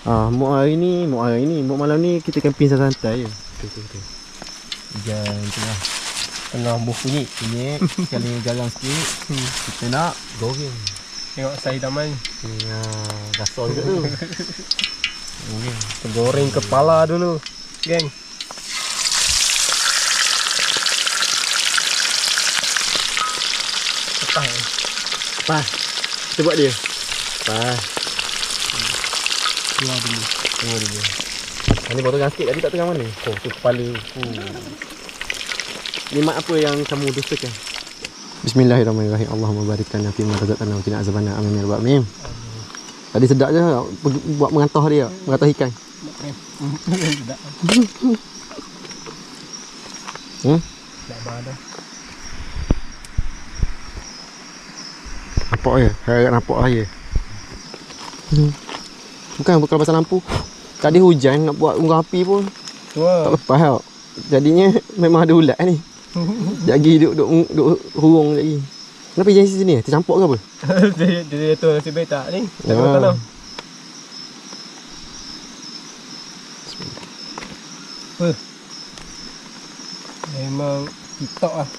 Muk malam ni kita camping santai je. Tu. Hujan tengah buh bunyi. Sekali garang sikit. Kita nak goreng. Tengok saya Daman. Gasol juga tu. Goreng kepala dulu, geng. Pas. Kita buat dia. Pas. Keluar dulu. Ini baru tengah sikit tadi tak tengah mana? Oh, tu kepala. Nikmat apa yang kamu dustakan? Bismillahirrahmanirrahim. Allahumma barik lana fi ma razaqtana wa qina azabannar. Amin ya rabbal alamin. Tadi sedap je buat mengantah dia, mengantah ikan. Sedap. Tak ada. Nampak je, harap nampak lah je. Bukan pasal lampu. Tadi hujan nak buat unggang api pun tak lepas tau. Jadinya memang ada ulat ni. Jagi duduk hurung lagi. Kenapa jangan sini? Tercampur ke apa? Dia tu nasib baik tak ni? Ya. Tanam. Memang TikTok lah.